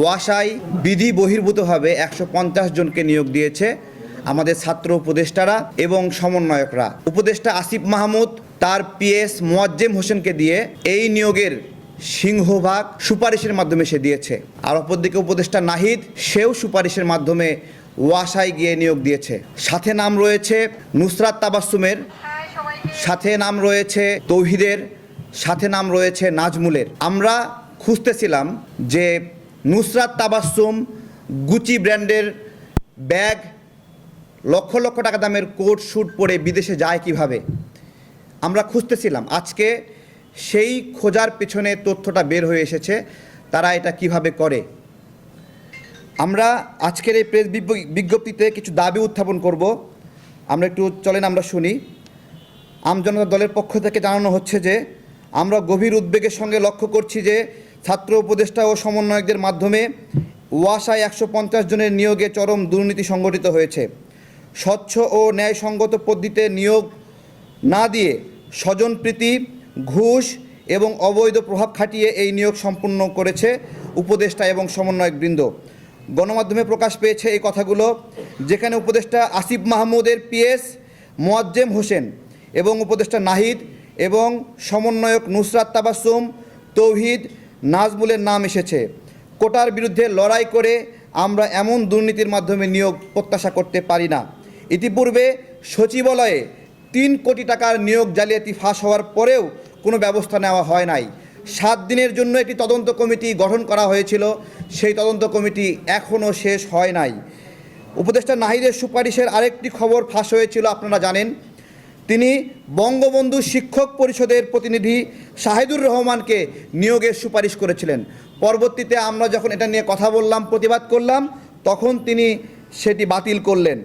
ওয়াসায় বিধি বহির্ভূতভাবে 150 জনকে নিয়োগ দিয়েছে আমাদের ছাত্র উপদেষ্টারা এবং সমন্বয়করা। উপদেষ্টা আসিফ মাহমুদ তার পিএস মোয়াজ্জেম হোসেনকে দিয়ে এই নিয়োগের সিংহভাগ সুপারিশের মাধ্যমে সে দিয়েছে। আর অপরদিকে উপদেষ্টা নাহিদ সেও সুপারিশের মাধ্যমে ওয়াসায় গিয়ে নিয়োগ দিয়েছে। সাথে নাম রয়েছে নুসরাত তাবাসসুমের, সাথে নাম রয়েছে তৌহিদের, সাথে নাম রয়েছে নাজমুলের। আমরা খুঁজতেছিলাম যে নুসরাত তাবাসসুম গুচি ব্র্যান্ডের ব্যাগ, লক্ষ লক্ষ টাকা দামের কোট স্যুট পরে বিদেশে যায় কিভাবে। আমরা খুঁজতেছিলাম, আজকে সেই খোঁজার পেছনে তথ্যটা বের হয়ে এসেছে তারা এটা কিভাবে করে। আমরা আজকের এই প্রেস বিজ্ঞপ্তিতে কিছু দাবি উত্থাপন করব। আমরা একটু চলেন আমরা শুনি। আমজনতা দলের পক্ষ থেকে জানানো হচ্ছে যে আমরা গভীর উদ্বেগের সঙ্গে লক্ষ্য করছি যে ছাত্র উপদেষ্টা ও সমন্বয়কদের মাধ্যমে ওয়াসায় 150 জনের নিয়োগে চরম দুর্নীতি সংগঠিত হয়েছে। স্বচ্ছ ও ন্যায়সঙ্গত পদ্ধতিতে নিয়োগ না দিয়ে স্বজনপ্রীতি, ঘুষ এবং অবৈধ প্রভাব খাটিয়ে এই নিয়োগ সম্পূর্ণ করেছে উপদেষ্টা এবং সমন্বয়কবৃন্দ। গণমাধ্যমে প্রকাশ পেয়েছে এই কথাগুলো, যেখানে উপদেষ্টা আসিফ মাহমুদের পিএস মোয়াজ্জেম হোসেন এবং উপদেষ্টা নাহিদ এবং সমন্বয়ক নুসরাত তাবাসসুম, তৌহিদ, নাজমুলের নাম এসেছে। কোটার বিরুদ্ধে লড়াই করে আমরা এমন দুর্নীতির মাধ্যমে নিয়োগ প্রত্যাশা করতে পারি না। ইতিপূর্বে সচিবালয়ে 3 কোটি টাকার নিয়োগ জালিয়াতি ফাঁস হওয়ার পরেও কোনো ব্যবস্থা নেওয়া হয় নাই। 7 দিনের জন্য একটি তদন্ত কমিটি গঠন করা হয়েছিল, সেই তদন্ত কমিটি এখনও শেষ হয় নাই। উপদেষ্টা নাহিদের সুপারিশের আরেকটি খবর ফাঁস হয়েছিল, আপনারা জানেন। তিনি বঙ্গবন্ধু শিক্ষক পরিষদের প্রতিনিধি শাহিদুর রহমানকে নিয়োগের সুপারিশ করেছিলেন। পরবর্তীতে আমরা যখন এটা নিয়ে কথা বললাম, প্রতিবাদ করলাম, তখন তিনি সেটি বাতিল করলেন।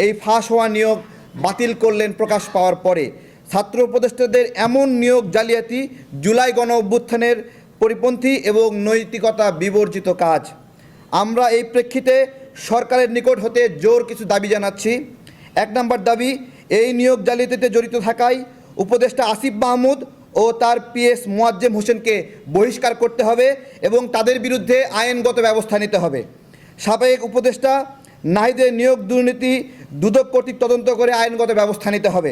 এই ফাঁস হওয়া নিয়োগ বাতিল করলেন প্রকাশ পাওয়ার পরে। ছাত্র উপদেষ্টাদের এমন নিয়োগ জালিয়াতি জুলাই গণ অভ্যুত্থানের পরিপন্থী এবং নৈতিকতা বিবর্জিত কাজ। আমরা এই প্রেক্ষিতে সরকারের নিকট হতে জোর কিছু দাবি জানাচ্ছি। 1 নম্বর দাবি, এই নিয়োগ জালিয়াতিতে জড়িত থাকায় উপদেষ্টা আসিফ মাহমুদ ও তার পিএস মোয়াজ্জেম হোসেনকে বহিষ্কার করতে হবে এবং তাদের বিরুদ্ধে আইনগত ব্যবস্থা নিতে হবে। সাবেক উপদেষ্টা নাহিদের নিয়োগ দুর্নীতি দুদক কর্তৃক তদন্ত করে আইনগত ব্যবস্থা নিতে হবে।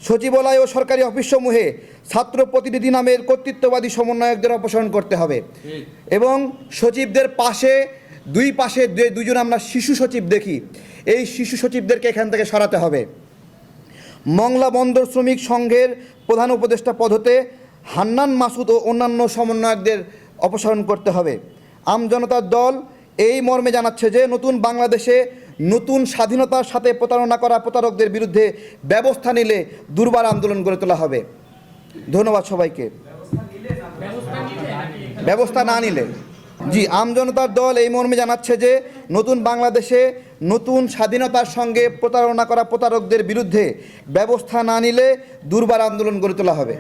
সচিবালয় ও সরকারি অফিসসমূহে ছাত্র প্রতিনিধি নামের কর্তৃত্ববাদী সমন্বয়কদের অপসারণ করতে হবে এবং সচিবদের পাশে দুইজন আমরা শিশু সচিব দেখি, এই শিশু সচিবদেরকে এখান থেকে সরাতে হবে। মংলা বন্দর শ্রমিক সংঘের প্রধান উপদেষ্টা পদ হতে হান্নান মাসুদ ও অন্যান্য সমন্বয়কদের অপসারণ করতে হবে। আমজনতার দল এই মর্মে জানাচ্ছে যে নতুন বাংলাদেশে নতুন স্বাধীনতার সাথে প্রতারণা করা প্রতারকদের বিরুদ্ধে ব্যবস্থা নিলে দুর্বার আন্দোলন গড়ে তোলা হবে। ধন্যবাদ সবাইকে। ব্যবস্থা না নিলে, জি, আমজনতার দল এই মর্মে জানাচ্ছে যে নতুন বাংলাদেশে নতুন স্বাধীনতার সঙ্গে প্রতারণা করা প্রতারকদের বিরুদ্ধে ব্যবস্থা না নিলে দুর্বার আন্দোলন গড়ে তোলা হবে।